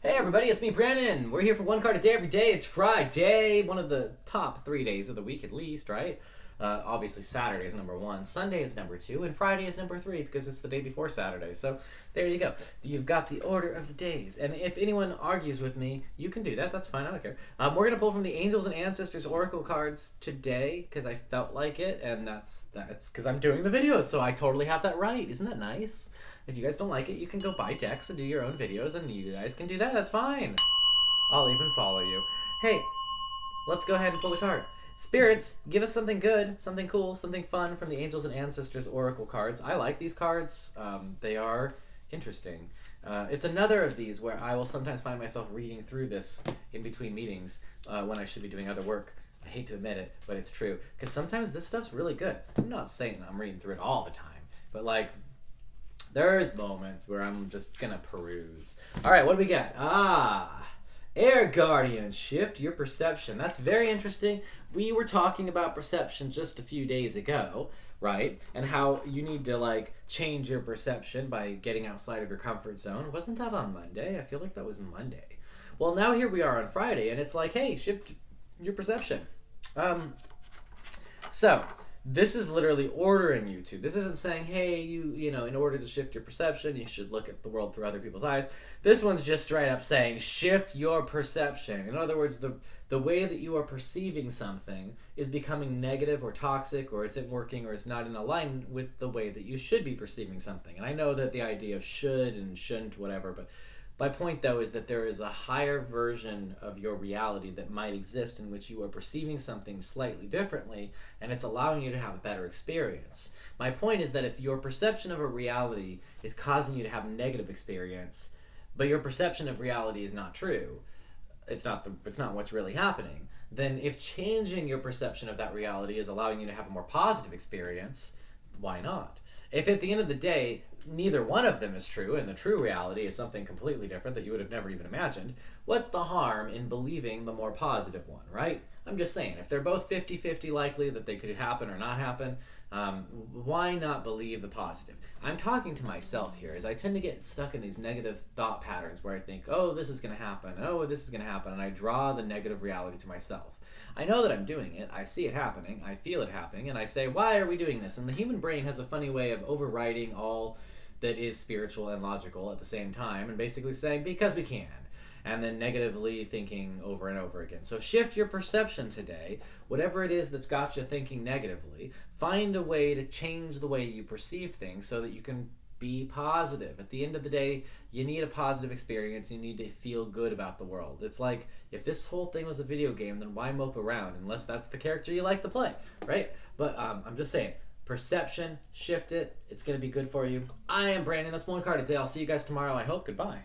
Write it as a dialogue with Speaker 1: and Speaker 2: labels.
Speaker 1: Hey everybody, it's me, Brandon. We're here for one card a day every day. It's Friday, one of the top 3 days of the week at least, right? Obviously, Saturday is number one, Sunday is number two, and Friday is number three because it's the day before Saturday. So there you go. You've got the order of the days. And if anyone argues with me, you can do that. That's fine. I don't care. We're going to pull from the Angels and Ancestors Oracle cards today because I felt like it, and that's because I'm doing the videos, so I totally have that right. Isn't that nice? If you guys don't like it, you can go buy decks and do your own videos, and you guys can do that. That's fine. I'll even follow you. Hey, let's go ahead and pull the card. Spirits, give us something good, something cool, something fun from the Angels and Ancestors Oracle cards. I like these cards. They are interesting. It's another of these where I will sometimes find myself reading through this in between meetings when I should be doing other work. I hate to admit it, but it's true. Because sometimes this stuff's really good. I'm not saying I'm reading through it all the time, but like, there's moments where I'm just gonna peruse. All right, what do we got? Air Guardian, shift your perception. That's very interesting. We were talking about perception just a few days ago, right? And how you need to like change your perception by getting outside of your comfort zone. Wasn't that on Monday? I feel like that was Monday. Well, now here we are on Friday, and it's like, hey, shift your perception. So this is literally ordering you to. This isn't saying, hey, you know, in order to shift your perception, you should look at the world through other people's eyes. This one's just straight up saying, shift your perception. In other words, the way that you are perceiving something is becoming negative or toxic, or isn't working, or it's not in alignment with the way that you should be perceiving something. And I know that the idea of should and shouldn't, whatever, but my point, though, is that there is a higher version of your reality that might exist in which you are perceiving something slightly differently, and it's allowing you to have a better experience. My point is that if your perception of a reality is causing you to have a negative experience, but your perception of reality is not true, it's not what's really happening, then if changing your perception of that reality is allowing you to have a more positive experience, why not? If at the end of the day, neither one of them is true, and the true reality is something completely different that you would have never even imagined, what's the harm in believing the more positive one, right? I'm just saying, if they're both 50-50 likely that they could happen or not happen, why not believe the positive? I'm talking to myself here, as I tend to get stuck in these negative thought patterns where I think, oh, this is going to happen, oh, this is going to happen, and I draw the negative reality to myself. I know that I'm doing it, I see it happening, I feel it happening, and I say, why are we doing this? And the human brain has a funny way of overriding all that is spiritual and logical at the same time, and basically saying, because we can, and then negatively thinking over and over again. So shift your perception today. Whatever it is that's got you thinking negatively, find a way to change the way you perceive things so that you can be positive. At the end of the day, you need a positive experience. You need to feel good about the world. It's like, if this whole thing was a video game, then why mope around, unless that's the character you like to play, right? But I'm just saying, perception, shift it. It's going to be good for you. I am Brandon. That's one card a day. I'll see you guys tomorrow, I hope. Goodbye.